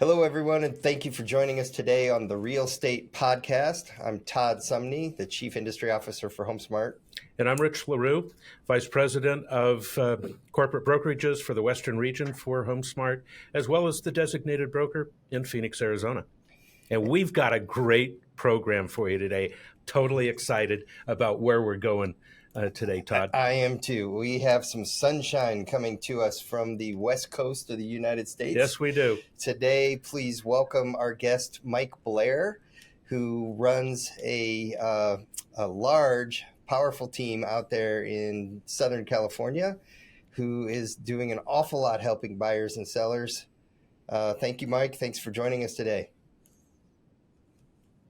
Hello, everyone, and thank you for joining us today on the Real Estate Podcast. I'm Todd Sumney, the Chief Industry Officer for HomeSmart. And I'm Rich LaRue, Vice President of Corporate Brokerages for the Western Region for HomeSmart, as well as the designated broker in Phoenix, Arizona. And we've got a great program for you today. Totally excited about where we're going today, Todd. I am too. We have some sunshine coming to us from the West Coast of the United States. Yes, we do. Today, please welcome our guest, Mike Blair, who runs a large, powerful team out there in Southern California, who is doing an awful lot helping buyers and sellers. Thank you, Mike. Thanks for joining us today.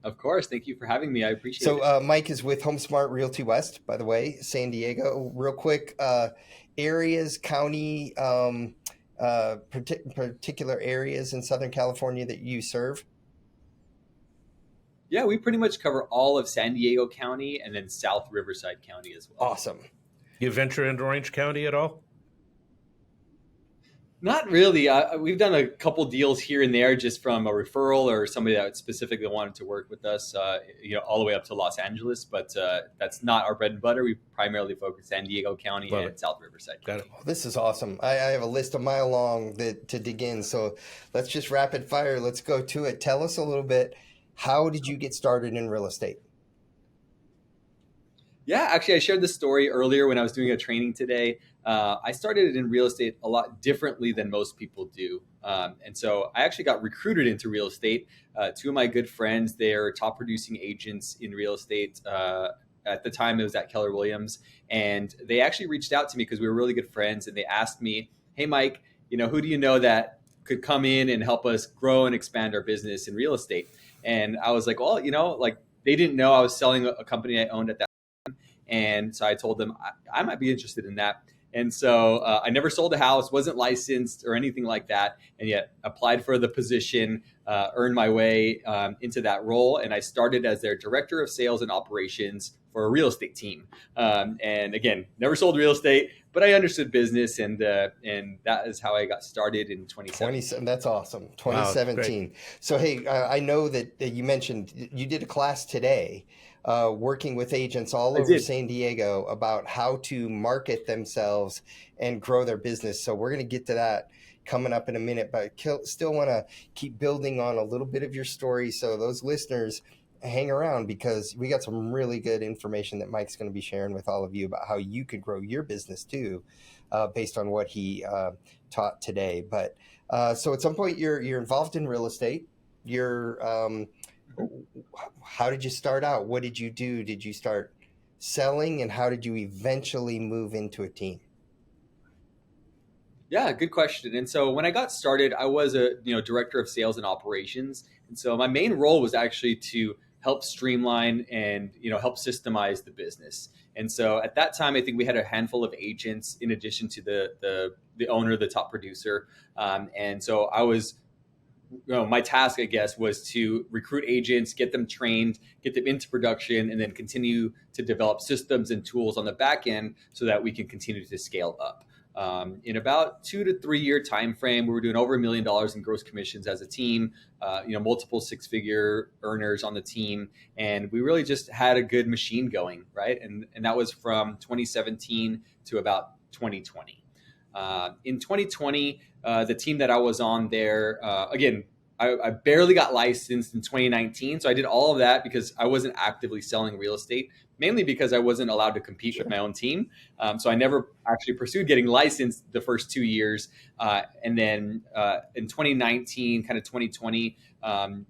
Of course. Thank you for having me. I appreciate it. So Mike is with HomeSmart Realty West, by the way, San Diego. Real quick, areas, county, particular areas in Southern California that you serve? Yeah, we pretty much cover all of San Diego County and then South Riverside County as well. Awesome. You venture into Orange County at all? Not really. We've done a couple deals here and there just from a referral or somebody that specifically wanted to work with us, all the way up to Los Angeles. But that's not our bread and butter. We primarily focus San Diego County and South Riverside County. Got it. This is awesome. I have a list a mile long to dig in. So let's just rapid fire. Let's go to it. Tell us a little bit. How did you get started in real estate? Yeah, actually, I shared this story earlier when I was doing a training today. I started in real estate a lot differently than most people do. And so I actually got recruited into real estate. Two of my good friends, they're top producing agents in real estate. At the time, it was at Keller Williams. And they actually reached out to me because we were really good friends. And they asked me, hey, Mike, who do you know that could come in and help us grow and expand our business in real estate? And I was like, well, they didn't know I was selling a company I owned at that time. And so I told them I might be interested in that. And so I never sold a house, wasn't licensed or anything like that, and yet applied for the position, earned my way into that role. And I started as their director of sales and operations for a real estate team. And again, never sold real estate, but I understood business, and that is how I got started in 2017. That's awesome. 2017. Wow, so, hey, I know that you mentioned you did a class today working with agents all over San Diego about how to market themselves and grow their business. So we're going to get to that coming up in a minute, but still want to keep building on a little bit of your story. So those listeners, hang around because we got some really good information that Mike's going to be sharing with all of you about how you could grow your business too, based on what he taught today. But so at some point you're involved in real estate. How did you start out? What did you do? Did you start selling, and how did you eventually move into a team? Yeah, good question. And so when I got started, I was a director of sales and operations. And so my main role was actually to help streamline and help systemize the business. And so at that time, I think we had a handful of agents in addition to the owner, the top producer. And so I was my task, I guess, was to recruit agents, get them trained, get them into production, and then continue to develop systems and tools on the back end so that we can continue to scale up. In about 2 to 3 year time frame, we were doing over $1 million in gross commissions as a team, multiple 6-figure earners on the team. And we really just had a good machine going, right? And that was from 2017 to about 2020. In 2020, the team that I was on there, again, I barely got licensed in 2019. So I did all of that because I wasn't actively selling real estate, mainly because I wasn't allowed to compete with my own team. So I never actually pursued getting licensed the first 2 years. And then in 2019, kind of 2020,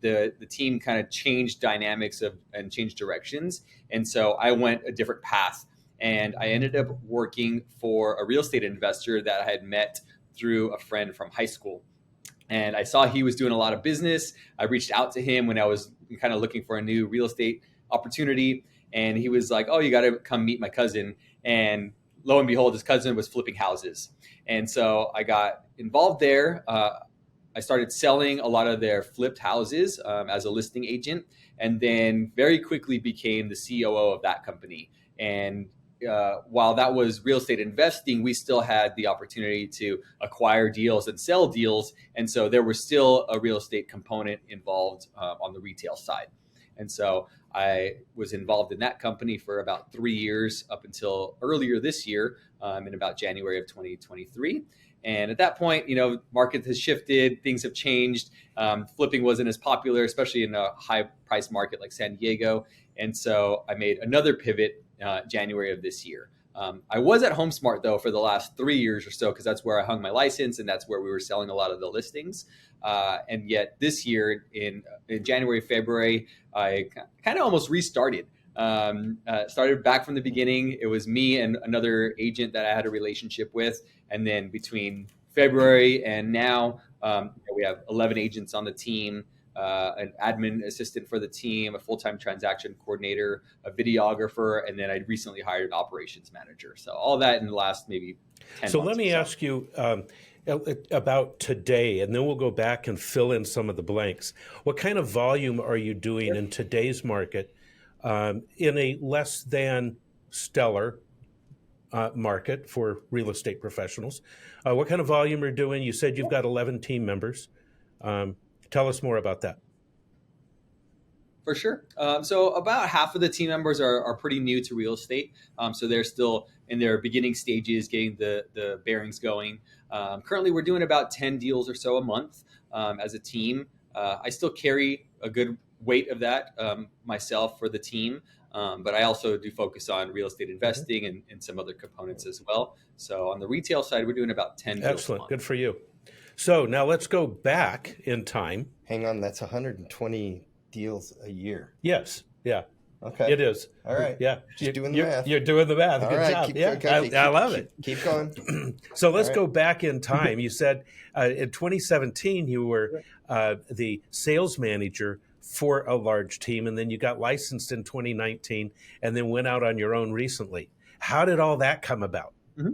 the team kind of changed dynamics and changed directions. And so I went a different path. And I ended up working for a real estate investor that I had met through a friend from high school. And I saw he was doing a lot of business. I reached out to him when I was kind of looking for a new real estate opportunity. And he was like, oh, you got to come meet my cousin. And lo and behold, his cousin was flipping houses. And so I got involved there. I started selling a lot of their flipped houses as a listing agent, and then very quickly became the COO of that company. And while that was real estate investing, we still had the opportunity to acquire deals and sell deals. And so there was still a real estate component involved on the retail side. And so I was involved in that company for about 3 years up until earlier this year, in about January of 2023. And at that point, market has shifted, things have changed. Flipping wasn't as popular, especially in a high price market like San Diego. And so I made another pivot January of this year. I was at HomeSmart though for the last 3 years or so, because that's where I hung my license and that's where we were selling a lot of the listings. And yet this year in January, February, I kind of almost restarted. Started back from the beginning. It was me and another agent that I had a relationship with. And then between February and now, we have 11 agents on the team, an admin assistant for the team, a full-time transaction coordinator, a videographer, and then I recently hired an operations manager. So all that in the last maybe 10 So months. let me ask you about today, and then we'll go back and fill in some of the blanks. What kind of volume are you doing in today's market in a less than stellar market for real estate professionals? What kind of volume are you doing? You said you've got 11 team members. Tell us more about that. For sure. So about half of the team members are pretty new to real estate. So they're still in their beginning stages, getting the bearings going. Currently, we're doing about 10 deals or so a month as a team. I still carry a good weight of that myself for the team. But I also do focus on real estate investing and some other components as well. So on the retail side, we're doing about 10 deals. Excellent. Good for you. So now let's go back in time. Hang on, that's 120 deals a year. Yes. Yeah. Okay. It is. All right. Yeah. Just doing the math. You're doing the math. All Good right, job. keep Yeah. going. I love it. Keep going. So let's All go back in time. You said in 2017 you were the sales manager for a large team, and then you got licensed in 2019 and then went out on your own recently. How did all that come about? Mm-hmm.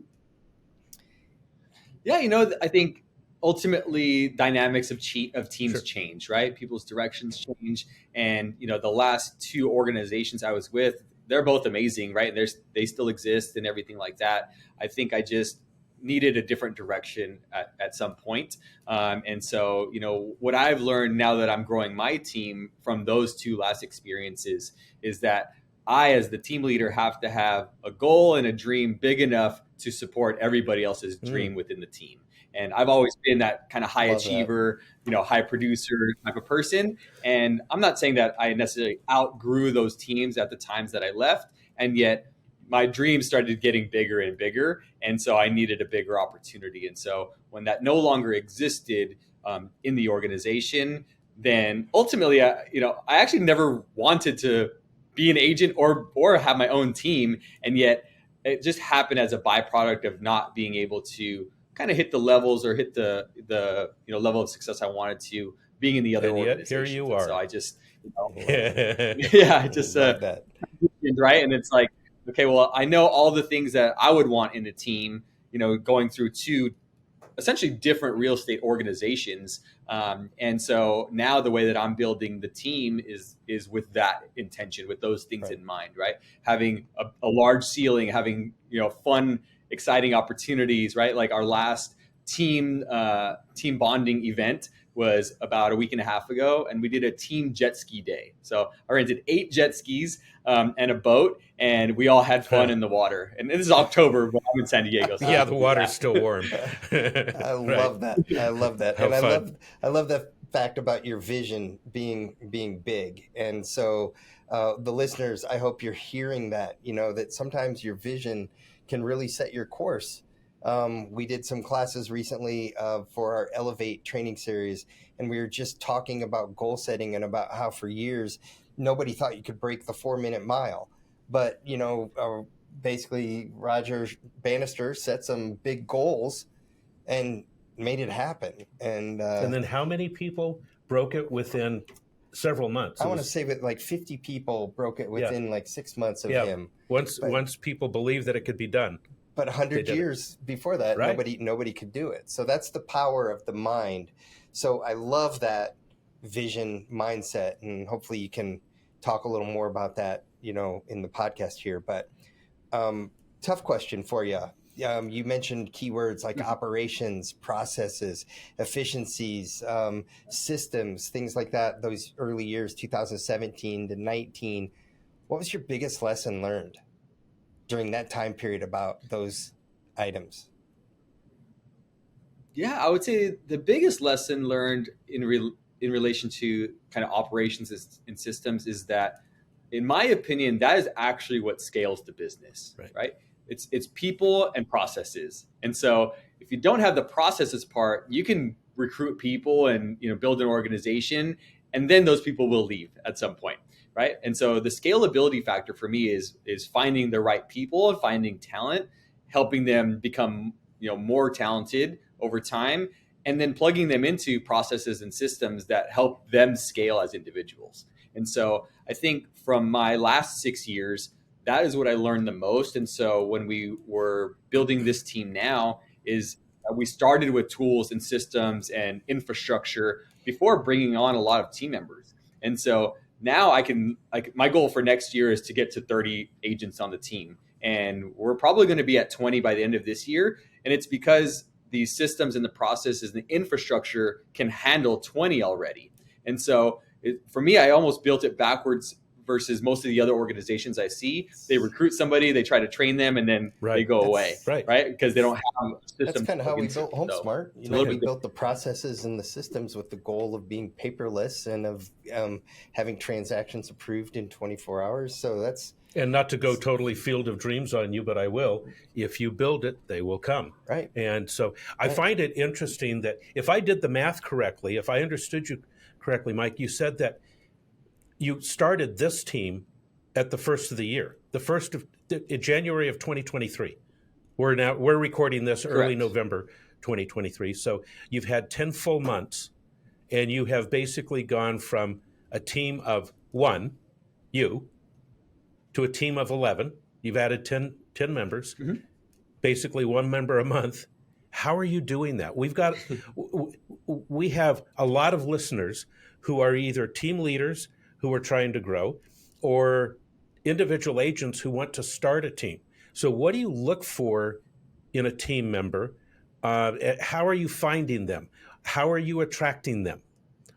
Yeah, I think ultimately dynamics of teams change, right? People's directions change. And, the last 2 organizations I was with, they're both amazing, right? They still exist and everything like that. I think I just needed a different direction at some point. And so, what I've learned now that I'm growing my team from those 2 last experiences is that I, as the team leader, have to have a goal and a dream big enough to support everybody else's dream within the team. And I've always been that kind of high achiever, high producer type of person. And I'm not saying that I necessarily outgrew those teams at the times that I left. And yet my dreams started getting bigger and bigger. And so I needed a bigger opportunity. And so when that no longer existed in the organization, then ultimately, I actually never wanted to be an agent or have my own team. And yet it just happened as a byproduct of not being able to kind of hit the levels or hit the level of success I wanted to, being in the other organizations. Here you are. So I just, I just that. Right. And it's like, okay, well, I know all the things that I would want in a team, going through 2 essentially different real estate organizations. And so now the way that I'm building the team is with that intention, with those things in mind, right? Having a large ceiling, having, fun, exciting opportunities, right? Like our last team bonding event was about a week and a half ago, and we did a team jet ski day. So I rented 8 jet skis and a boat, and we all had fun in the water. And this is October, but I'm in San Diego. So yeah, the water's still warm. I love that. I love that. How and fun. I love that fact about your vision being big. And so the listeners, I hope you're hearing that, that sometimes your vision can really set your course. We did some classes recently for our Elevate training series, and we were just talking about goal setting and about how for years nobody thought you could break the 4-minute mile. But, basically Roger Bannister set some big goals and made it happen. And then how many people broke it within several months? I want to say that like 50 people broke it within like 6 months of him. Once people believed that it could be done. But 100 years before that, nobody could do it. So that's the power of the mind. So I love that vision mindset, and hopefully you can talk a little more about that, in the podcast here. But Tough question for you. You mentioned keywords like operations, processes, efficiencies, systems, things like that. Those early years, 2017 to 19. What was your biggest lesson learned during that time period about those items? Yeah, I would say the biggest lesson learned in relation to kind of operations and systems is that, in my opinion, that is actually what scales the business, right? It's people and processes. And so if you don't have the processes part, you can recruit people and build an organization, and then those people will leave at some point, right? And so the scalability factor for me is finding the right people and finding talent, helping them become more talented over time, and then plugging them into processes and systems that help them scale as individuals. And so I think from my last 6 years, that is what I learned the most. And so when we were building this team now, is we started with tools and systems and infrastructure before bringing on a lot of team members. And so now my goal for next year is to get to 30 agents on the team. And we're probably going to be at 20 by the end of this year. And it's because the systems and the processes and the infrastructure can handle 20 already. And so for me, I almost built it backwards versus most of the other organizations I see. They recruit somebody, they try to train them, and then they go away, right? Because they don't have a system. That's kind of how we built HomeSmart. We built the processes and the systems with the goal of being paperless and of having transactions approved in 24 hours. So that's... And not to go totally field of dreams on you, but I will. If you build it, they will come. Right. And so I find it interesting that if I did the math correctly, if I understood you correctly, Mike, you said that you started this team at the first of the year, in January of 2023. We're recording this early November 2023. So you've had 10 full months, and you have basically gone from a team of one, you, to a team of 11. You've added 10 members, basically one member a month. How are you doing that? We have a lot of listeners who are either team leaders who are trying to grow or individual agents who want to start a team. So what do you look for in a team member? How are you finding them? How are you attracting them?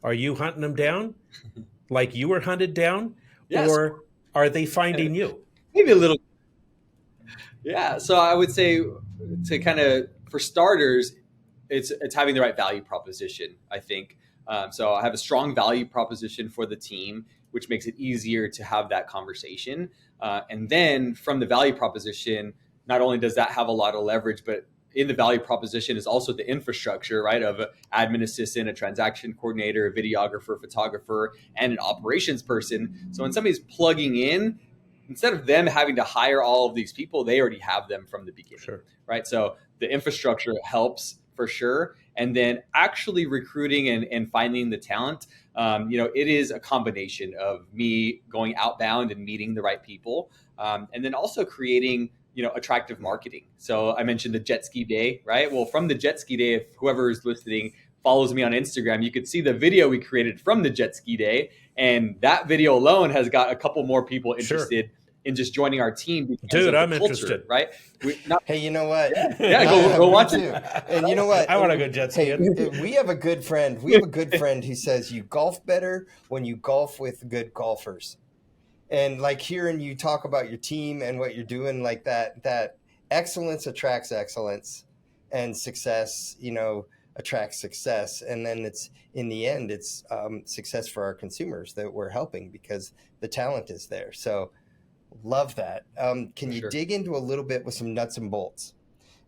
Are you hunting them down like you were hunted down? Yes. Or are they finding you? Maybe a little. Yeah. So I would say, to kind of, for starters, it's having the right value proposition, I think. So I have a strong value proposition for the team, which makes it easier to have that conversation. And then from the value proposition, not only does that have a lot of leverage, but in the value proposition is also the infrastructure, right, of an admin assistant, a transaction coordinator, a videographer, photographer, and an operations person. So when somebody's plugging in, instead of them having to hire all of these people, they already have them from the beginning, right? So the infrastructure helps for sure. And then actually recruiting and finding the talent, it is a combination of me going outbound and meeting the right people, and then also creating attractive marketing. So I mentioned the jet ski day, right? Well, from the jet ski day, if whoever is listening follows me on Instagram, you could see the video we created from the jet ski day. And that video alone has got a couple more people interested in just joining our team. Dude, I'm culture, interested. Right? Hey, you know what? Yeah, go watch it. And you know what? I want to go jet skiing. Hey, we have a good friend. We have a good friend who says you golf better when you golf with good golfers. And like hearing you talk about your team and what you're doing, like that excellence attracts excellence, and success, attracts success. And then it's, in the end, it's success for our consumers that we're helping because the talent is there. So love that. Can you dig into a little bit with some nuts and bolts?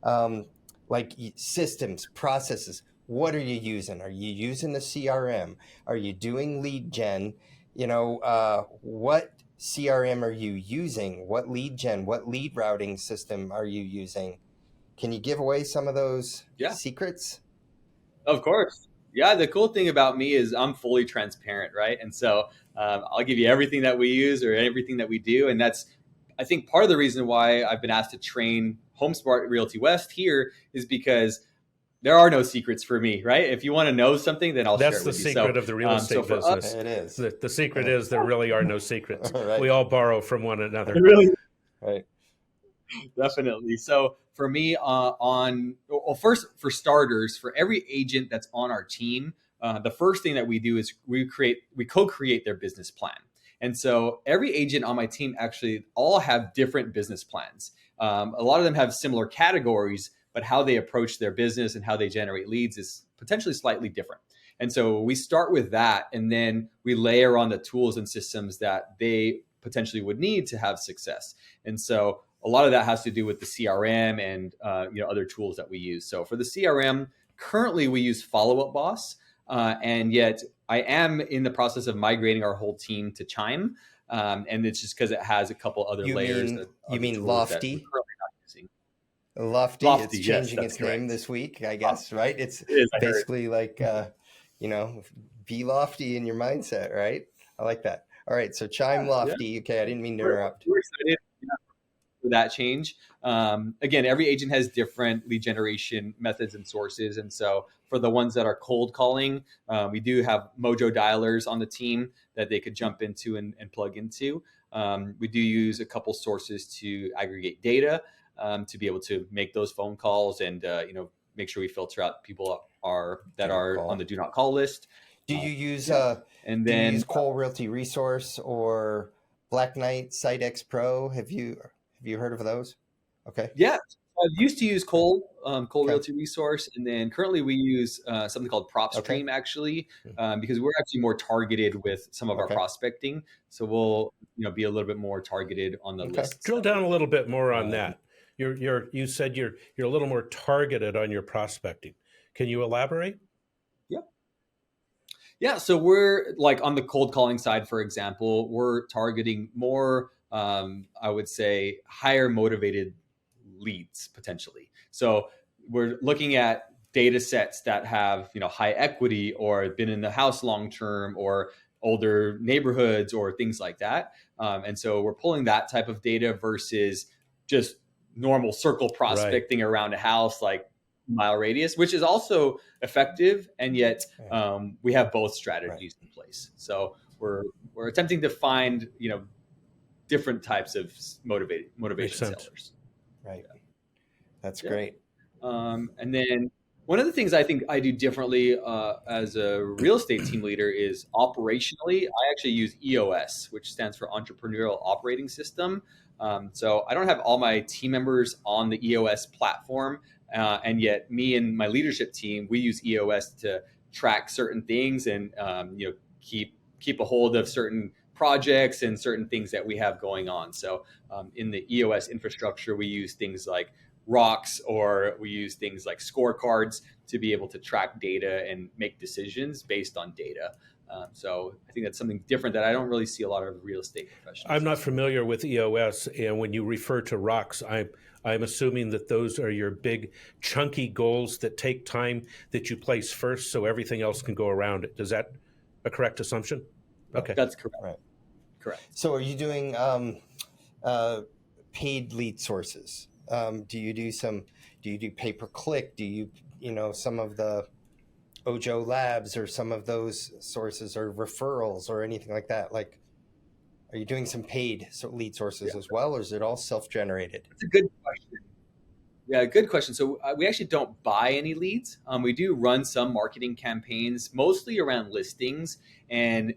Like systems, processes. What are you using? Are you using the CRM? Are you doing lead gen? What CRM are you using? What lead gen, what lead routing system are you using? Can you give away some of those secrets? Of course. Yeah, the cool thing about me is I'm fully transparent, right? And so I'll give you everything that we use or everything that we do. And that's, I think, part of the reason why I've been asked to train HomeSmart Realty West here is because there are no secrets for me, right? If you want to know something, then I'll share it with you. That's the secret of the real estate business. It is. The secret is there really are no secrets. We all borrow from one another. Really? Right. Definitely. So for me, first for starters, for every agent that's on our team, the first thing that we do is we co-create their business plan. And so every agent on my team actually all have different business plans. A lot of them have similar categories, but how they approach their business and how they generate leads is potentially slightly different. And so we start with that, and then we layer on the tools and systems that they potentially would need to have success. And so a lot of that has to do with the CRM and other tools that we use. So for the CRM, currently we use Follow Up Boss, and yet I am in the process of migrating our whole team to Chime, and it's just because it has a couple other layers. You mean Lofty? Lofty, it's changing its name this week, I guess, right? It's basically like, be lofty in your mindset, right? I like that. All right, so Chime Lofty. Yeah. Okay, I didn't mean to interrupt. We're excited for that change. Again, every agent has different lead generation methods and sources. And so for the ones that are cold calling, we do have Mojo dialers on the team that they could jump into and plug into. We do use a couple sources to aggregate data to be able to make those phone calls and make sure we filter out people that are on the do not call list. Do you use Cole Realty Resource or Black Knight SiteX Pro? Have you heard of those? Okay. Yeah, I used to use Cole Realty Resource, and then currently we use something called PropStream actually, because we're actually more targeted with some of our prospecting. So we'll be a little bit more targeted on the list. Drill down a little bit more on that. You said you're a little more targeted on your prospecting. Can you elaborate? Yeah, so we're like on the cold calling side, for example, we're targeting more, I would say, higher motivated leads potentially. So we're looking at data sets that have high equity or been in the house long term or older neighborhoods or things like that. And so we're pulling that type of data versus just normal circle prospecting around a house like mile radius, which is also effective, and yet we have both strategies in place. So we're attempting to find different types of motivation sellers. Right. That's great. And then one of the things I think I do differently as a real estate team leader is operationally, I actually use EOS, which stands for Entrepreneurial Operating System. So I don't have all my team members on the EOS platform. And yet me and my leadership team, we use EOS to track certain things and, keep a hold of certain projects and certain things that we have going on. So in the EOS infrastructure, we use things like rocks, or we use things like scorecards to be able to track data and make decisions based on data. So I think that's something different that I don't really see a lot of real estate professionals. I'm not familiar with EOS, and when you refer to rocks, I'm assuming that those are your big chunky goals that take time that you place first so everything else can go around it. Is that a correct assumption? Okay. That's correct. Right. Correct. So are you doing paid lead sources? Do you do pay-per-click? Do you some of the Ojo Labs or some of those sources or referrals or anything like that? Like, are you doing some paid lead sources as well, or is it all self-generated? That's a good question. Yeah, good question. So we actually don't buy any leads. We do run some marketing campaigns, mostly around listings. And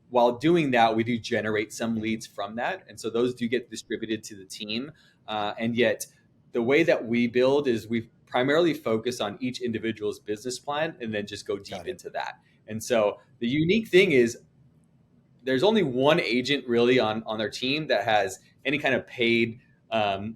while doing that, we do generate some leads from that. And so those do get distributed to the team. And yet the way that we build is we primarily focus on each individual's business plan and then just go deep into that. And so the unique thing is there's only one agent really on their team that has any kind of paid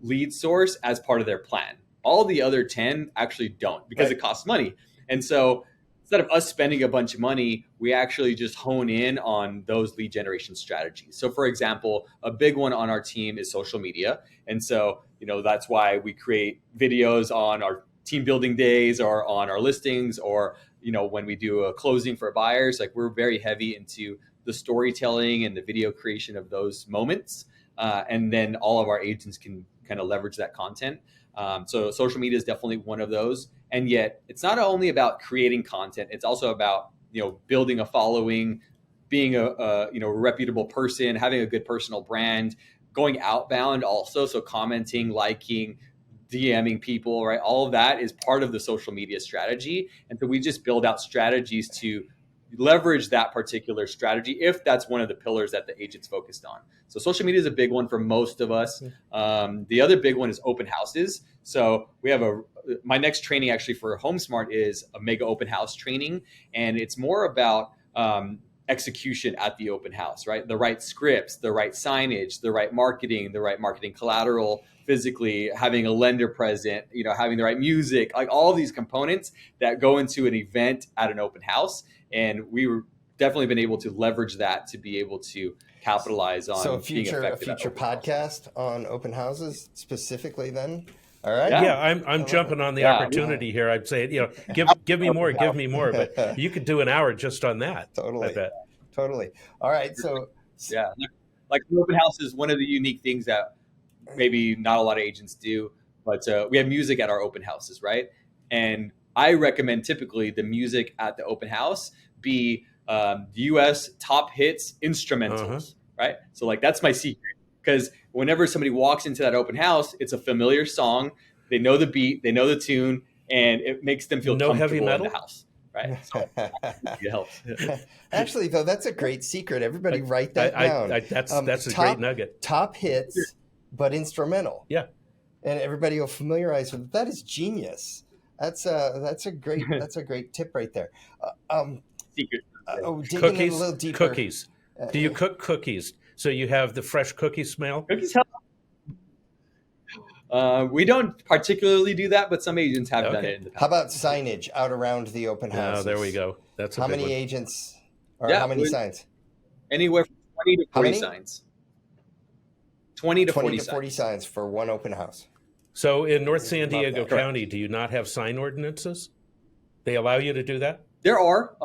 lead source as part of their plan. All the other 10 actually don't because it costs money. And so instead of us spending a bunch of money, we actually just hone in on those lead generation strategies. So for example, a big one on our team is social media. And so, that's why we create videos on our team building days or on our listings or, when we do a closing for buyers, like we're very heavy into the storytelling and the video creation of those moments. And then all of our agents can kind of leverage that content. So social media is definitely one of those. And yet it's not only about creating content, it's also about, building a following, being a reputable person, having a good personal brand, going outbound also. So commenting, liking, DMing people, right? All of that is part of the social media strategy. And so we just build out strategies to leverage that particular strategy if that's one of the pillars that the agent's focused on. So social media is a big one for most of us. The other big one is open houses. So we have my next training actually for HomeSmart is a mega open house training. And it's more about execution at the open house, right? The right scripts, the right signage, the right marketing collateral, physically having a lender present, having the right music, like all these components that go into an event at an open house. And we were definitely been able to leverage that to be able to capitalize on. So a future podcast on open houses specifically then. All right. Yeah, I'm jumping on the opportunity here. I'd say, give me more, but you could do an hour just on that. Totally. I bet. Totally. All right. So yeah, like the open house is one of the unique things that maybe not a lot of agents do, but we have music at our open houses, right? And I recommend typically the music at the open house be U.S. top hits instrumentals, right? So like that's my secret, because whenever somebody walks into that open house, it's a familiar song. They know the beat, they know the tune, and it makes them feel comfortable heavy metal in the house, right? So it helps. Actually, though, that's a great secret. Everybody write that down. That's a great nugget. Top hits, but instrumental. Yeah, and everybody will familiarize with it. That is genius. That's a great tip right there. Secret. Digging a little deeper. Cookies. Do you cook cookies so you have the fresh cookie smell? Cookies help. We don't particularly do that, but some agents have done it in the past. How about signage out around the open house? Oh, there we go. That's how many agents or how many signs? Anywhere from 20 to 40 signs. 20 to 40 signs for one open house. So in North San Diego County, do you not have sign ordinances? They allow you to do that? There are.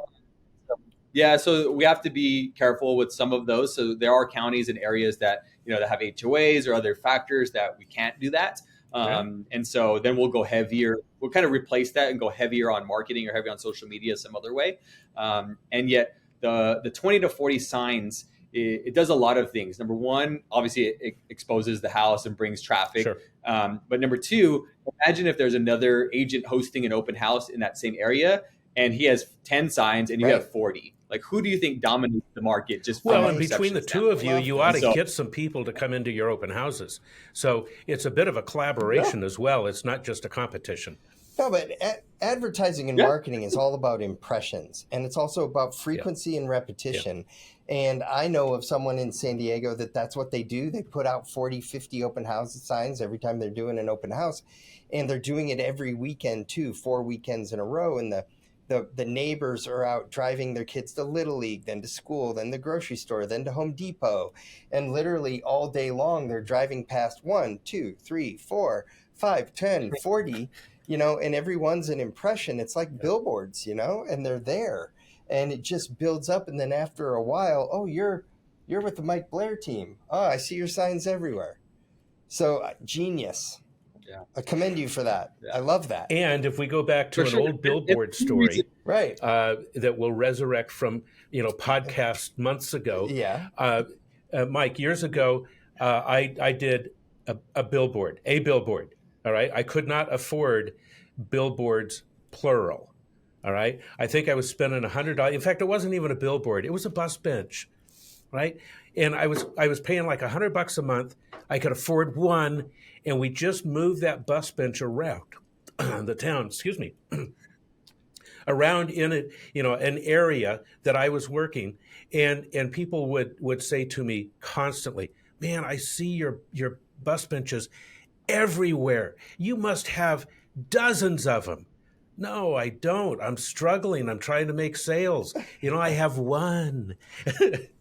Yeah, so we have to be careful with some of those. So there are counties and areas that that have HOAs or other factors that we can't do that. And so then we'll go heavier. We'll kind of replace that and go heavier on marketing or heavy on social media some other way. And yet the 20 to 40 signs, it does a lot of things. Number one, obviously it exposes the house and brings traffic. Sure. But number two, imagine if there's another agent hosting an open house in that same area and he has 10 signs and you have 40. Like, who do you think dominates the market? And between the two of you, you ought to get some people to come into your open houses. So it's a bit of a collaboration as well. It's not just a competition. No, but advertising and marketing is all about impressions, and it's also about frequency and repetition. And I know of someone in San Diego that's what they do. They put out 40, 50 open house signs every time they're doing an open house, and they're doing it every weekend too, 4 weekends in a row. And the neighbors are out driving their kids to Little League, then to school, then the grocery store, then to Home Depot. And literally all day long, they're driving past 1, 2, 3, 4, 5, 10, 40, and everyone's an impression. It's like billboards, and they're there. And it just builds up. And then after a while, oh, you're with the Mike Blair team. Oh, I see your signs everywhere. So genius. Yeah. I commend you for that. Yeah. I love that. And if we go back to an old billboard story, right, that we'll resurrect from podcast months ago. Yeah, Mike, years ago, I did a billboard. All right, I could not afford billboards plural. All right, I think I was spending $100. In fact, it wasn't even a billboard; it was a bus bench, right? And I was paying like $100 a month. I could afford one. And we just moved that bus bench around the town, around in it, an area that I was working. And people would say to me constantly, man, I see your bus benches everywhere. You must have dozens of them. No, I don't. I'm struggling. I'm trying to make sales. I have one.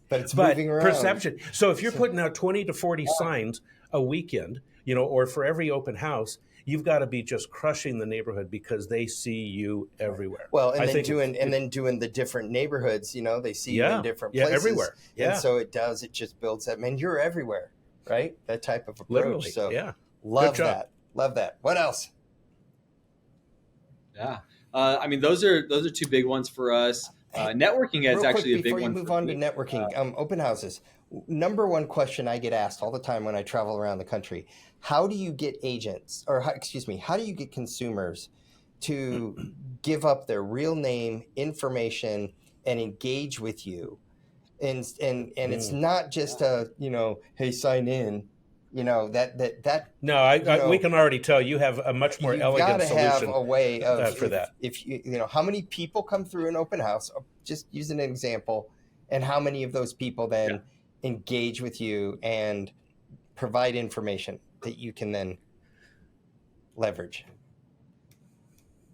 But it's moving around. Perception. So if you're putting out 20 to 40 signs a weekend, or for every open house, you've got to be just crushing the neighborhood because they see you everywhere. Well, and then doing the different neighborhoods, they see you in different places. Everywhere. Yeah. And so it just builds that. Man, you're everywhere, right? That type of approach. Literally, so love that. Love that. What else? Yeah. Those are two big ones for us. Networking is actually a big one. Before you move on to networking, open houses. Number one question I get asked all the time when I travel around the country: how do you get agents, or excuse me, how do you get consumers to give up their real name, information, and engage with you? And it's not just a, hey, sign in, that No, we can already tell you have a much more you've elegant got to have solution a way of, for that. if how many people come through an open house, just using an example, and how many of those people then engage with you and provide information that you can then leverage?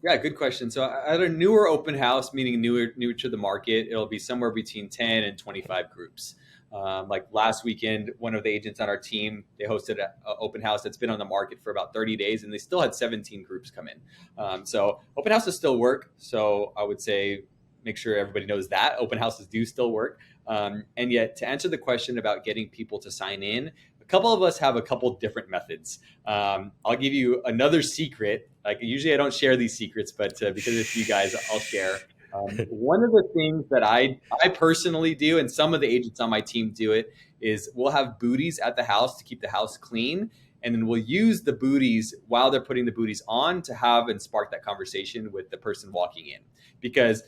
Yeah, good question. So at a newer open house, meaning newer to the market, it'll be somewhere between 10 and 25 groups. Like last weekend, one of the agents on our team, they hosted an open house that's been on the market for about 30 days, and they still had 17 groups come in. So open houses still work. So I would say make sure everybody knows that open houses do still work. And yet, to answer the question about getting people to sign in, a couple of us have a couple different methods. I'll give you another secret. Like usually I don't share these secrets, but because it's you guys, I'll share. One of the things that I personally do, and some of the agents on my team do it, is we'll have booties at the house to keep the house clean. And then we'll use the booties while they're putting the booties on to have and spark that conversation with the person walking in. Because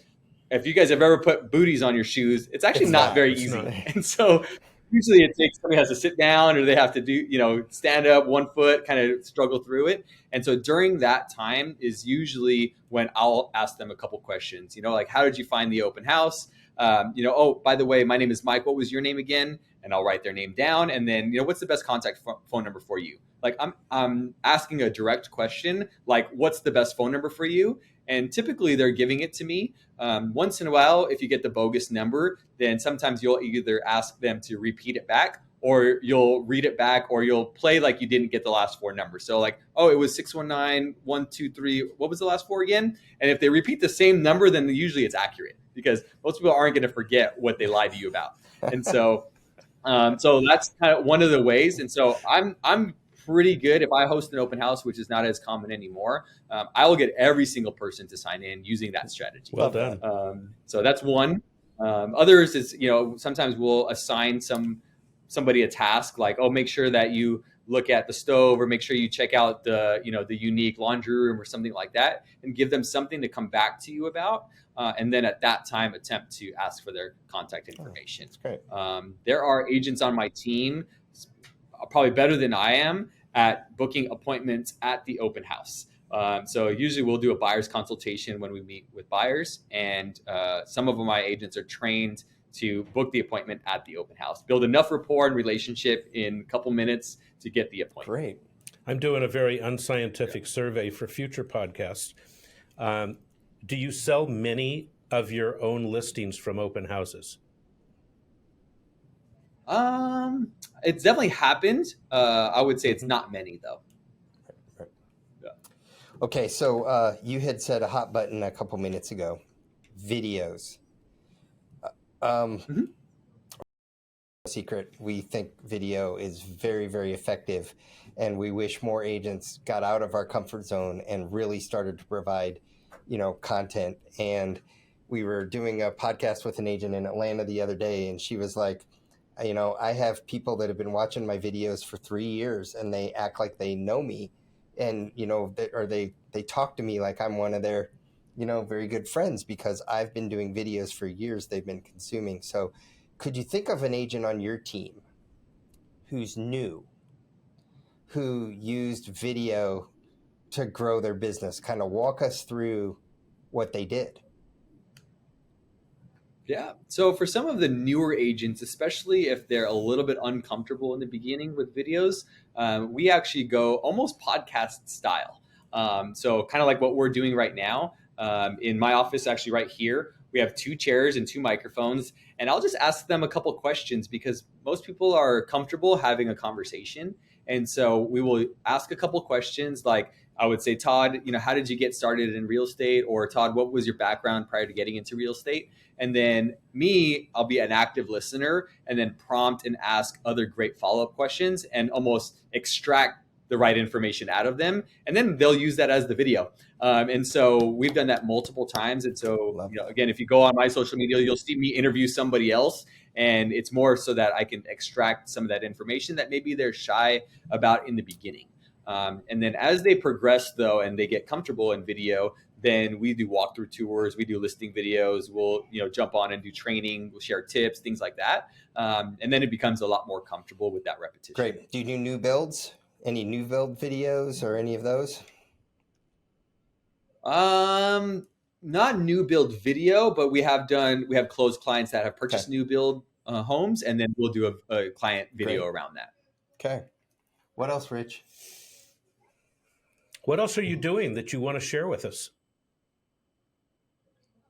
if you guys have ever put booties on your shoes, it's actually not very easy. And so usually it takes somebody has to sit down, or they have to do, stand up 1 foot, kind of struggle through it. And so during that time is usually when I'll ask them a couple questions, like, how did you find the open house? Oh, by the way, my name is Mike. What was your name again? And I'll write their name down. And then, what's the best contact phone number for you? Like I'm asking a direct question, like, what's the best phone number for you? And typically they're giving it to me. Once in a while, if you get the bogus number, then sometimes you'll either ask them to repeat it back, or you'll read it back, or you'll play like you didn't get the last four numbers. So like, oh, it was 619-123. What was the last four again? And if they repeat the same number, then usually it's accurate, because most people aren't going to forget what they lied to you about. And so, so that's kind of one of the ways. And so I'm pretty good. If I host an open house, which is not as common anymore, I will get every single person to sign in using that strategy. Well done. So that's one. Others is, sometimes we'll assign somebody a task, like, oh, make sure that you look at the stove, or make sure you check out the unique laundry room or something like that, and give them something to come back to you about. And then at that time, attempt to ask for their contact information. That's great. There are agents on my team, probably better than I am, at booking appointments at the open house. So usually we'll do a buyer's consultation when we meet with buyers, and some of my agents are trained to book the appointment at the open house, build enough rapport and relationship in a couple minutes to get the appointment. Great. I'm doing a very unscientific survey for future podcasts. Do you sell many of your own listings from open houses? It's definitely happened. I would say it's not many, though. Right. Yeah. Okay, so you had said a hot button a couple minutes ago, videos. Secret, we think video is very, very effective, and we wish more agents got out of our comfort zone and really started to provide, content. And we were doing a podcast with an agent in Atlanta the other day, and she was like, I have people that have been watching my videos for 3 years, and they act like they know me, and they talk to me like I'm one of their very good friends, because I've been doing videos for years they've been consuming. So could you think of an agent on your team who's new, who used video to grow their business? Kind of walk us through what they did. Yeah. So for some of the newer agents, especially if they're a little bit uncomfortable in the beginning with videos, we actually go almost podcast style. So kind of like what we're doing right now. In my office, actually right here, we have 2 chairs and 2 microphones, and I'll just ask them a couple questions, because most people are comfortable having a conversation. And so we will ask a couple questions, like I would say, Todd, how did you get started in real estate? Or Todd, what was your background prior to getting into real estate? And then I'll be an active listener, and then prompt and ask other great follow-up questions, and almost extract the right information out of them, and then they'll use that as the video. And so we've done that multiple times. And so, again, if you go on my social media, you'll see me interview somebody else. And it's more so that I can extract some of that information that maybe they're shy about in the beginning. And then as they progress, though, and they get comfortable in video, then we do walkthrough tours, we do listing videos, we'll jump on and do training, we'll share tips, things like that. And then it becomes a lot more comfortable with that repetition. Great. Do you do new builds? Any new build videos or any of those? Not new build video, but we have closed clients that have purchased new build homes, and then we'll do a client video around that. Okay. What else, Rich? What else are you doing that you want to share with us?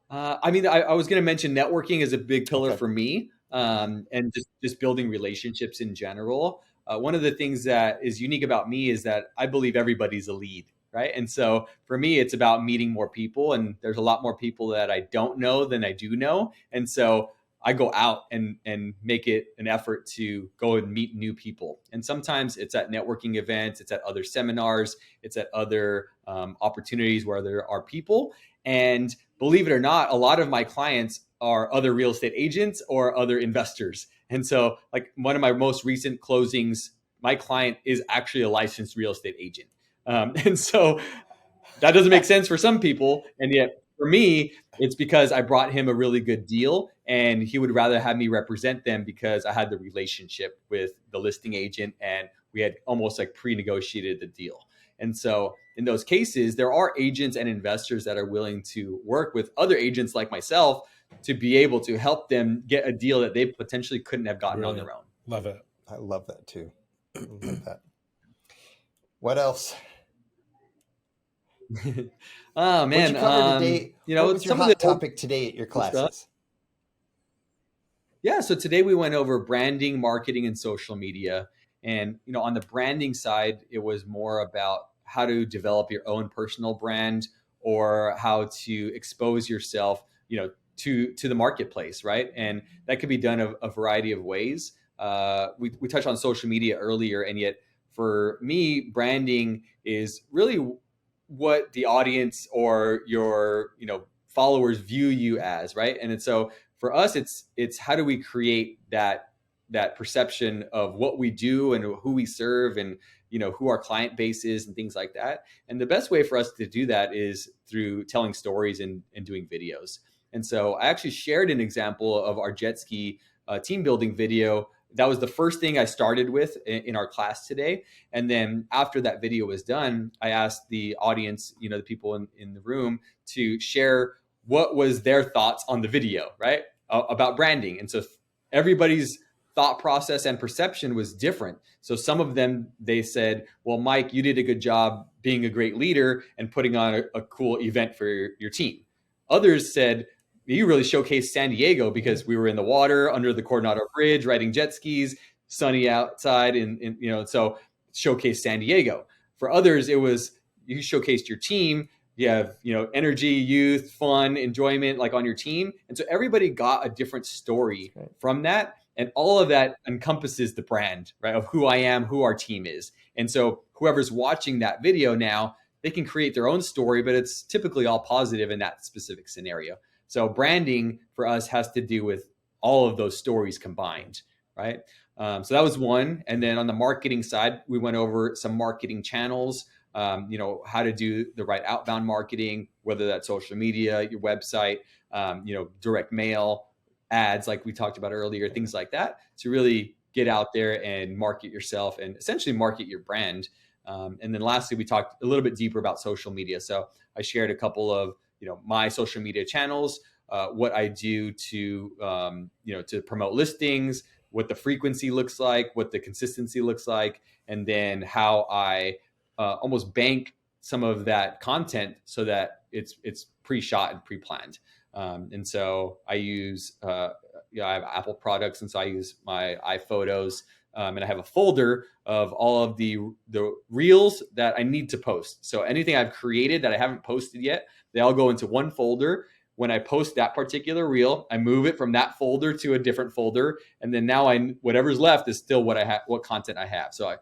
I was going to mention networking is a big pillar for me, and just building relationships in general. One of the things that is unique about me is that I believe everybody's a lead, right? And so for me, it's about meeting more people, and there's a lot more people that I don't know than I do know. And so I go out and make it an effort to go and meet new people. And sometimes it's at networking events, it's at other seminars, it's at other opportunities where there are people. And believe it or not, a lot of my clients are other real estate agents or other investors. And so like one of my most recent closings, my client is actually a licensed real estate agent. And so that doesn't make sense for some people. And yet for me, it's because I brought him a really good deal, and he would rather have me represent them because I had the relationship with the listing agent and we had almost like pre-negotiated the deal. And so in those cases, there are agents and investors that are willing to work with other agents like myself to be able to help them get a deal that they potentially couldn't have gotten on their own. Love it. I love that too. I love that. What else? Oh man, what you cover today? What was your hot topic today at your classes? Yeah, so today we went over branding, marketing, and social media. And on the branding side, it was more about how to develop your own personal brand or how to expose yourself, to the marketplace, right? And that could be done a variety of ways. We touched on social media earlier, and yet for me, branding is really what the audience or your followers view you as, right? And so for us, it's how do we create that perception of what we do and who we serve and who our client base is and things like that. And the best way for us to do that is through telling stories and doing videos. And so I actually shared an example of our jet ski team building video. That was the first thing I started with in our class today. And then after that video was done, I asked the audience, the people in the room, to share what was their thoughts on the video, right? About branding. And so everybody's thought process and perception was different. So some of them, they said, well, Mike, you did a good job being a great leader and putting on a cool event for your team. Others said, you really showcased San Diego because we were in the water under the Coronado Bridge, riding jet skis, sunny outside, and so showcase San Diego. For others, it was you showcased your team. You have energy, youth, fun, enjoyment, like on your team, and so everybody got a different story from that, and all of that encompasses the brand, right, of who I am, who our team is, and so whoever's watching that video now, they can create their own story, but it's typically all positive in that specific scenario. So branding for us has to do with all of those stories combined, right? So that was one. And then on the marketing side, we went over some marketing channels, how to do the right outbound marketing, whether that's social media, your website, direct mail, ads, like we talked about earlier, things like that, to really get out there and market yourself and essentially market your brand. And then lastly, we talked a little bit deeper about social media. So I shared a couple of my social media channels, what I do to promote listings, what the frequency looks like, what the consistency looks like, and then how I almost bank some of that content so that it's pre-shot and pre-planned. And so I use, I have Apple products, and so I use my iPhotos, and I have a folder of all of the reels that I need to post. So anything I've created that I haven't posted yet, they all go into one folder. When I post that particular reel, I move it from that folder to a different folder, and then now whatever's left is still what content I have. So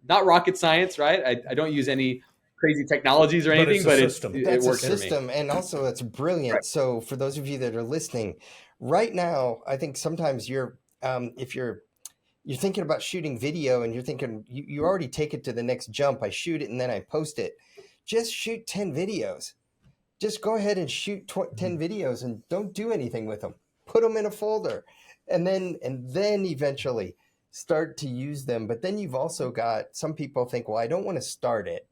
not rocket science, right? I don't use any crazy technologies or anything, but it works for me. And also it's brilliant. Right. So for those of you that are listening right now, I think sometimes if you're thinking about shooting video and you're thinking you already take it to the next jump. I shoot it and then I post it. Just shoot 10 videos. Just go ahead and shoot 10 videos and don't do anything with them. Put them in a folder and then eventually start to use them. But then you've also got some people think, well, I don't want to start it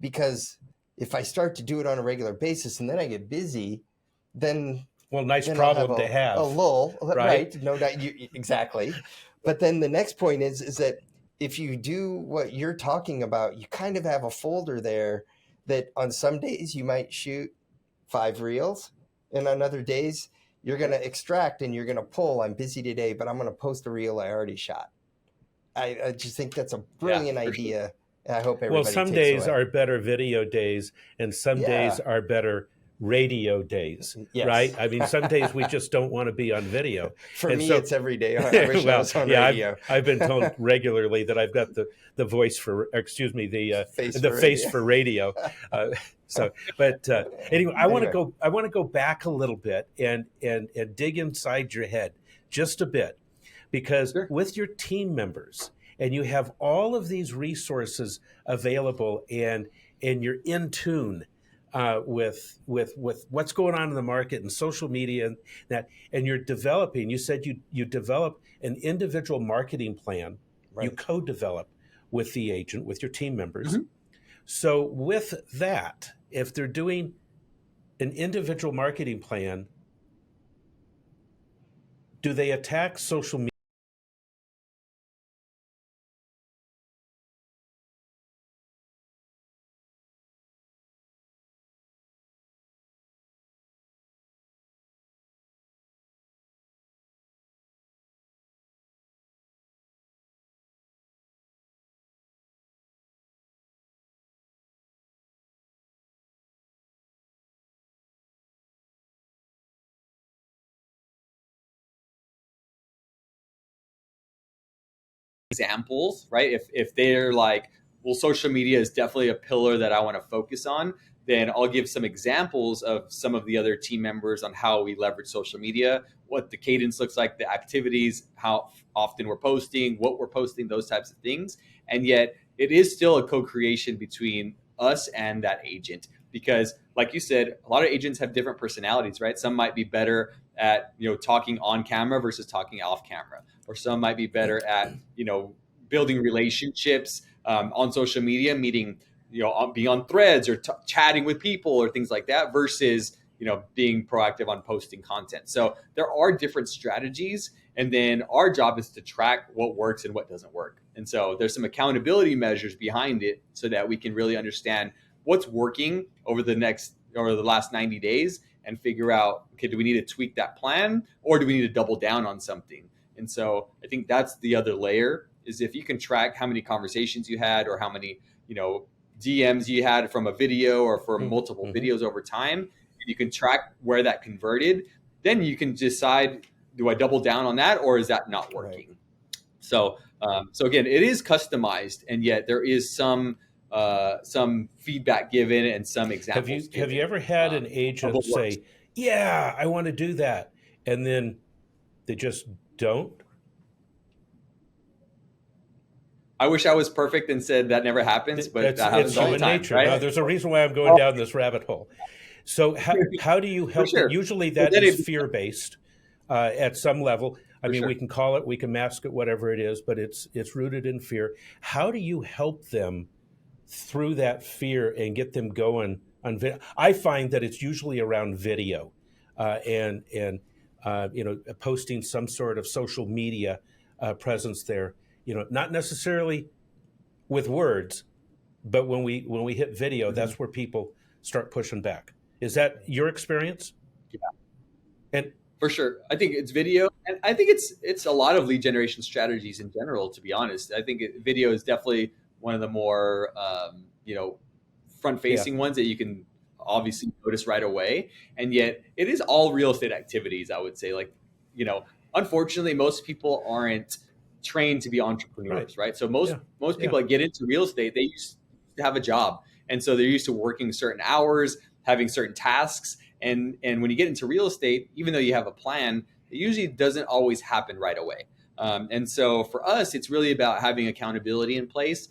because if I start to do it on a regular basis and then I get busy, then nice problem to have. A lull, right? No doubt, exactly. But then the next point is that if you do what you're talking about, you kind of have a folder there that on some days you might shoot 5 reels, and on other days you're going to extract and you're going to pull. I'm busy today, but I'm going to post a reel I already shot. I just think that's a brilliant idea. Sure. I hope everybody some days are better video days, and some days are better radio days, right? I mean, some days we just don't want to be on video. For me, it's every day. I wish I was on radio. I've been told regularly that I've got the voice for, the face for radio. Anyway, I want to go back a little bit and dig inside your head just a bit, because with your team members, and you have all of these resources available, and you're in tune with what's going on in the market and social media and that, and you're developing. You said you develop an individual marketing plan. Right. You co-develop with the agent, with your team members. Mm-hmm. So with that, if they're doing an individual marketing plan, do they attack social media? Examples, right? If they're like, well, social media is definitely a pillar that I want to focus on, then I'll give some examples of some of the other team members on how we leverage social media, what the cadence looks like, the activities, how often we're posting, what we're posting, those types of things. And yet it is still a co-creation between us and that agent, because like you said, a lot of agents have different personalities, right? Some might be better at, talking on camera versus talking off camera, or some might be better at, building relationships on social media, meeting, being on threads or chatting with people or things like that versus, being proactive on posting content. So there are different strategies, and then our job is to track what works and what doesn't work. And so there's some accountability measures behind it so that we can really understand what's working over the last 90 days and figure out, okay, do we need to tweak that plan, or do we need to double down on something? And so I think that's the other layer, is if you can track how many conversations you had or how many, DMs you had from a video or from multiple videos over time, you can track where that converted, then you can decide, do I double down on that, or is that not working? Right. So again, it is customized, and yet there is some feedback given and some examples. Have you ever had an agent say, "Yeah, I want to do that," and then they just don't? I wish I was perfect and said that never happens, but that happens all the time. Nature. Right? There's a reason why I'm going down this rabbit hole. So how do you help? Sure. Usually that is fear-based at some level. I mean, we can call it, we can mask it, whatever it is, but it's rooted in fear. How do you help them through that fear and get them going on video? I find that it's usually around video and posting some sort of social media presence there. Not necessarily with words, but when we hit video, that's where people start pushing back. Is that your experience? Yeah. And for sure, I think it's video, and I think it's a lot of lead generation strategies in general. To be honest, I think video is definitely one of the more front-facing ones that you can obviously notice right away. And yet, it is all real estate activities. I would say, unfortunately, most people aren't trained to be entrepreneurs, right? So most people that get into real estate, they used to have a job. And so they're used to working certain hours, having certain tasks. And when you get into real estate, even though you have a plan, it usually doesn't always happen right away. And so for us, it's really about having accountability in place,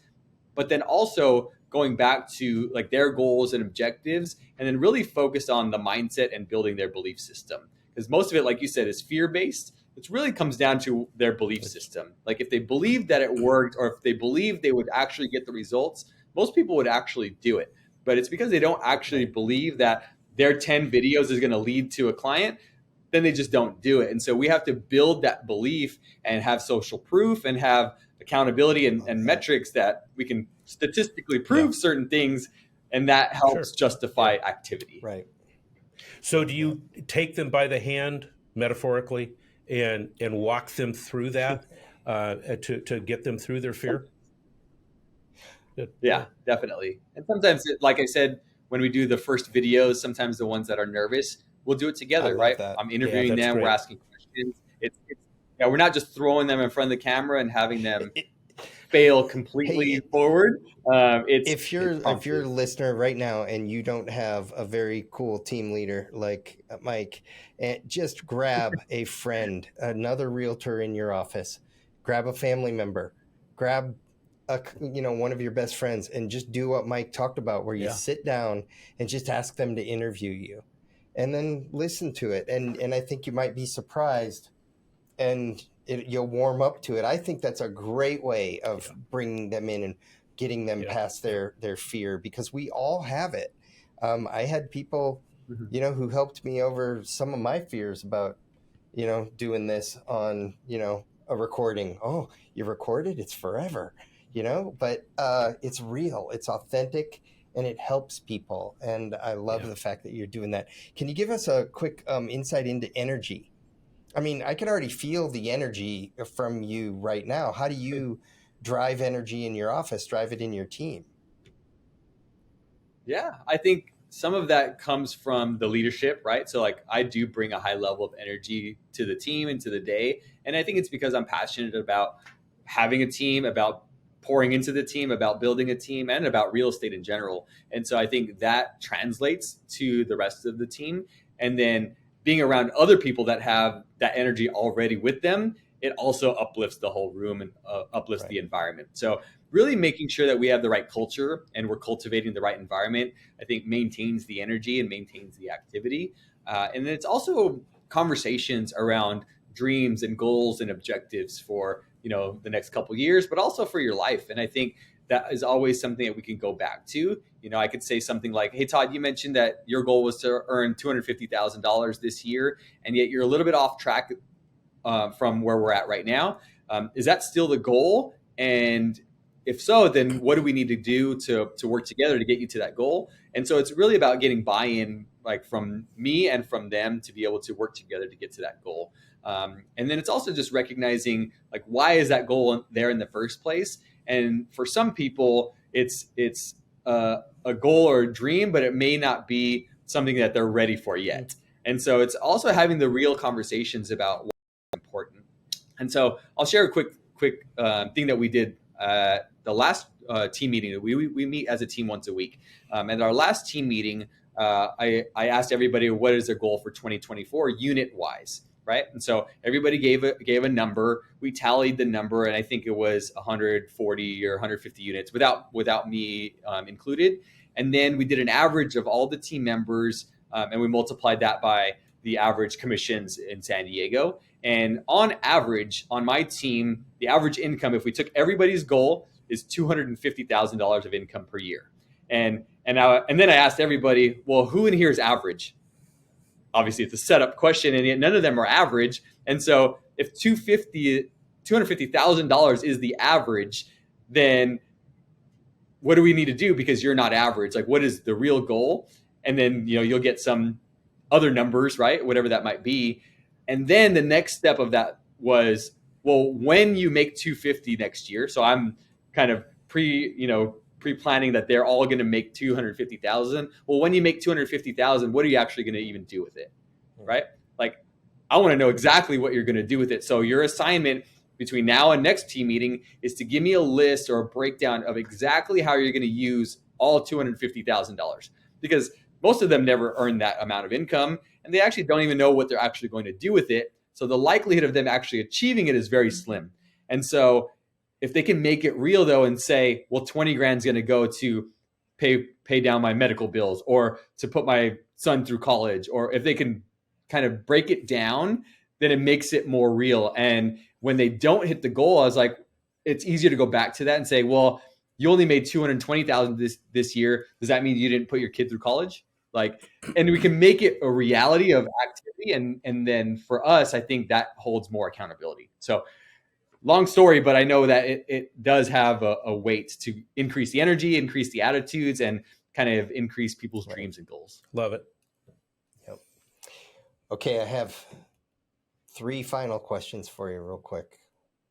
but then also going back to like their goals and objectives, and then really focus on the mindset and building their belief system. Because most of it, like you said, is fear-based. It really comes down to their belief system. Like if they believed that it worked, or if they believed they would actually get the results, most people would actually do it. But it's because they don't actually believe that their 10 videos is going to lead to a client, then they just don't do it. And so we have to build that belief and have social proof and have accountability and metrics that we can statistically prove certain things, and that helps justify activity. Right. So do you take them by the hand, metaphorically, and walk them through that to get them through their fear? Yeah, definitely. And sometimes, like I said, when we do the first videos, sometimes the ones that are nervous, we'll do it together, right? That. I'm interviewing them, great. we're asking questions. We're not just throwing them in front of the camera and having them fail completely forward. If you're a listener right now and you don't have a very cool team leader like Mike, just grab a friend, another realtor in your office, grab a family member, grab one of your best friends, and just do what Mike talked about, where you sit down and just ask them to interview you, and then listen to it. And I think you might be surprised, and you'll warm up to it. I think that's a great way of bringing them in and getting them past their fear, because we all have it. I had people, who helped me over some of my fears about, doing this on, a recording. Oh, you recorded? It's forever, but it's real, it's authentic, and it helps people. And I love the fact that you're doing that. Can you give us a quick insight into energy? I mean, I can already feel the energy from you right now. How do you drive energy in your office, drive it in your team? Yeah, I think some of that comes from the leadership, right? So like I do bring a high level of energy to the team and to the day. And I think it's because I'm passionate about having a team, about pouring into the team, about building a team, and about real estate in general. And so I think that translates to the rest of the team. And then being around other people that have that energy already with them, it also uplifts the whole room and uplifts the environment. So really making sure that we have the right culture and we're cultivating the right environment, I think maintains the energy and maintains the activity. And then it's also conversations around dreams and goals and objectives for, the next couple of years, but also for your life. And I think that is always something that we can go back to. I could say something like, hey, Todd, you mentioned that your goal was to earn $250,000 this year, and yet you're a little bit off track from where we're at right now. Is that still the goal? And if so, then what do we need to do to work together to get you to that goal? And so it's really about getting buy-in, like from me and from them, to be able to work together to get to that goal. And then it's also just recognizing, like, why is that goal there in the first place? And for some people, it's a goal or a dream, but it may not be something that they're ready for yet. And so it's also having the real conversations about what's important. And so I'll share a quick thing that we did the last team meeting. We meet as a team once a week. And our last team meeting, I asked everybody what is their goal for 2024 unit wise. Right. And so everybody gave a number. We tallied the number, and I think it was 140 or 150 units without me included. And then we did an average of all the team members, and we multiplied that by the average commissions in San Diego. And on average, on my team, the average income, if we took everybody's goal, is $250,000 of income per year. And then I asked everybody, well, who in here is average? Obviously, it's a setup question, and yet none of them are average. And so if $250,000 is the average, then what do we need to do? Because you're not average. Like, what is the real goal? And then, you'll get some other numbers, right? Whatever that might be. And then the next step of that was, well, when you make 250 next year, so I'm kind of pre-planning that they're all going to make 250,000. Well, when you make 250,000, what are you actually going to even do with it? Right? Like, I want to know exactly what you're going to do with it. So your assignment between now and next team meeting is to give me a list or a breakdown of exactly how you're going to use all $250,000, because most of them never earn that amount of income and they actually don't even know what they're actually going to do with it. So the likelihood of them actually achieving it is very slim. And so if they can make it real though and say, well, 20 grand is going to go to pay down my medical bills or to put my son through college, or if they can kind of break it down, then it makes it more real. And when they don't hit the goal, I was like, it's easier to go back to that and say, well, you only made 220,000 this year. Does that mean you didn't put your kid through college? Like, and we can make it a reality of activity. And then for us, I think that holds more accountability. So long story, but I know that it does have a weight to increase the energy, increase the attitudes, and kind of increase people's dreams and goals. Love it. Yep. Okay, I have 3 final questions for you real quick.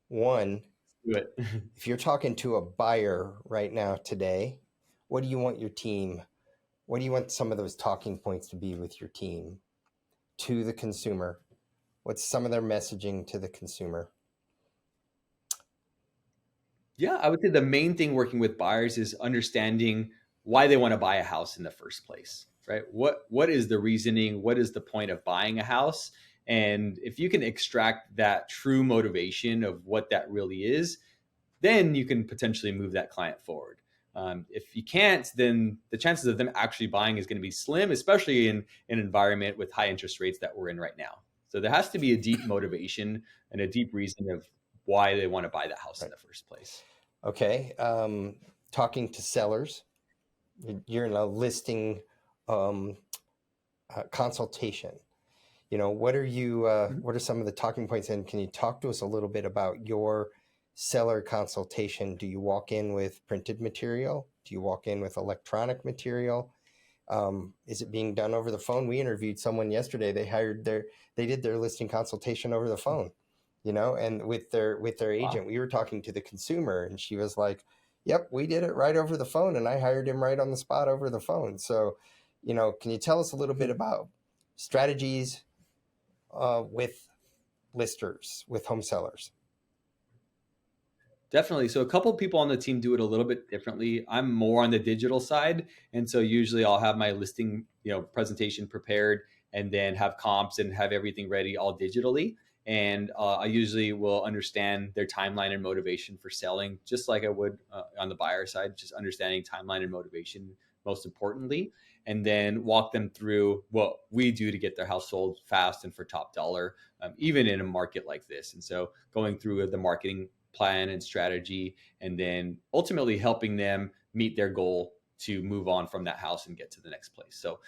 One, if you're talking to a buyer right now today, what do you want some of those talking points to be with your team to the consumer? What's some of their messaging to the consumer? Yeah, I would say the main thing working with buyers is understanding why they want to buy a house in the first place, right? What is the reasoning? What is the point of buying a house? And if you can extract that true motivation of what that really is, then you can potentially move that client forward. If you can't, then the chances of them actually buying is going to be slim, especially in an environment with high interest rates that we're in right now. So there has to be a deep motivation and a deep reason of why they want to buy the house in the first place. Okay. Talking to sellers, you're in a listing consultation. What are some of the talking points? And can you talk to us a little bit about your seller consultation? Do you walk in with printed material? Do you walk in with electronic material? Is it being done over the phone? We interviewed someone yesterday. They did their listing consultation over the phone, and with their agent. Wow. We were talking to the consumer and she was like, yep, we did it right over the phone and I hired him right on the spot over the phone. So, can you tell us a little bit about strategies with listers, with home sellers? Definitely. So a couple of people on the team do it a little bit differently. I'm more on the digital side. And so usually I'll have my listing, presentation prepared and then have comps and have everything ready all digitally. And I usually will understand their timeline and motivation for selling, just like I would on the buyer side, just understanding timeline and motivation most importantly, and then walk them through what we do to get their house sold fast and for top dollar, even in a market like this. And so going through the marketing plan and strategy, and then ultimately helping them meet their goal to move on from that house and get to the next place. So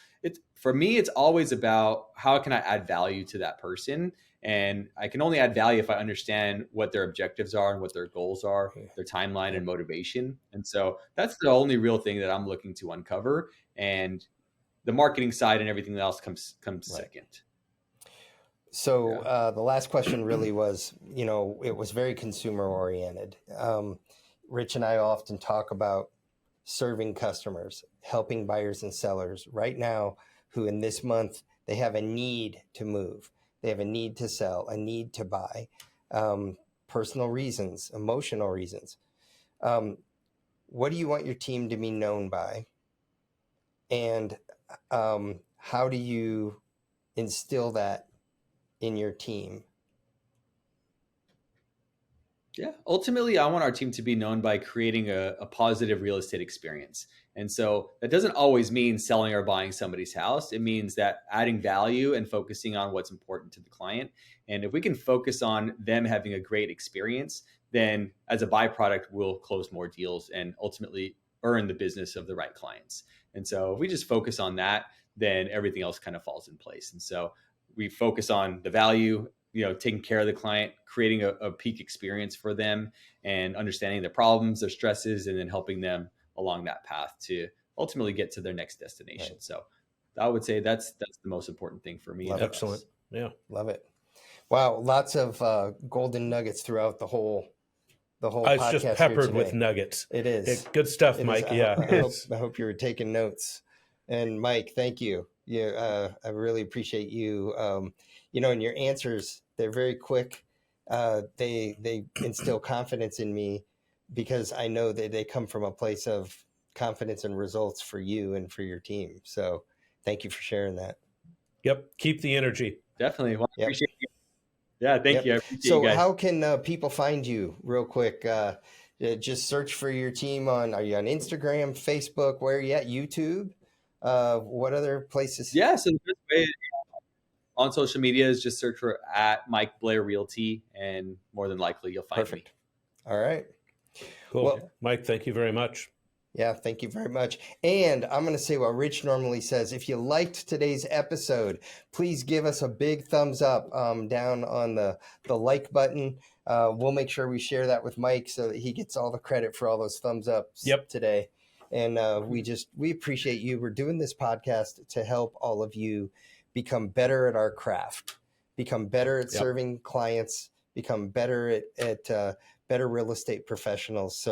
for me, it's always about how can I add value to that person? And I can only add value if I understand what their objectives are and what their goals are, their timeline and motivation. And so that's the only real thing that I'm looking to uncover. And the marketing side and everything else comes second. So the last question really was, it was very consumer oriented. Rich and I often talk about serving customers, helping buyers and sellers right now who in this month, they have a need to move. They have a need to sell, a need to buy, personal reasons, emotional reasons. What do you want your team to be known by? And how do you instill that in your team? Yeah, ultimately, I want our team to be known by creating a positive real estate experience. And so that doesn't always mean selling or buying somebody's house. It means that adding value and focusing on what's important to the client. And if we can focus on them having a great experience, then as a byproduct, we'll close more deals and ultimately earn the business of the right clients. And so if we just focus on that, then everything else kind of falls in place. And so we focus on the value, taking care of the client, creating a peak experience for them and understanding their problems, their stresses, and then helping them along that path to ultimately get to their next destination. Right. So I would say that's the most important thing for me. Excellent. Yeah. Love it. Wow. Lots of golden nuggets throughout the whole podcast. It's just peppered with nuggets. It is. Good stuff, Mike. Yeah. I hope you were taking notes. And Mike, thank you. I really appreciate you. And your answers, they're very quick they instill confidence in me because I know that they come from a place of confidence and results for you and for your team. So thank you for sharing that. Yep. Keep the energy. Definitely. Well, I Yep. appreciate you. Yeah, thank you. I appreciate So you guys. how can people find you real quick? Just search for your team are you on Instagram, Facebook, where are you at, YouTube? What other places? Yeah, so the best way on social media is just search for at Mike Blair Realty, and more than likely you'll find Perfect. me. All right. Cool. Well, Mike, thank you very much. Yeah, thank you very much. And I'm going to say what Rich normally says. If you liked today's episode, please give us a big thumbs up down on the like button. We'll make sure we share that with Mike so that he gets all the credit for all those thumbs ups today. And we appreciate you. We're doing this podcast to help all of you become better at our craft, become better at serving clients, become better at better real estate professionals.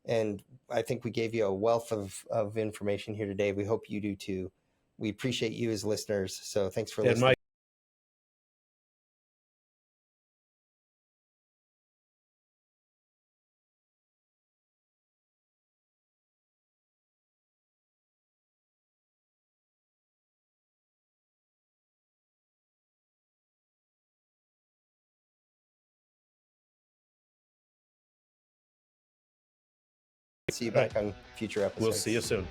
And I think we gave you a wealth of information here today. We hope you do too. We appreciate you as listeners. So thanks for listening. Mike, See you back on future episodes. we'll see you soon.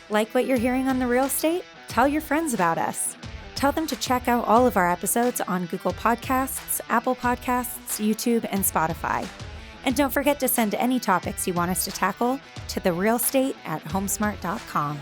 Like what you're hearing on The Real Estate? Tell your friends about us. Tell them to check out all of our episodes on Google Podcasts, Apple Podcasts, YouTube, and Spotify. And don't forget to send any topics you want us to tackle to therealestate@homesmart.com.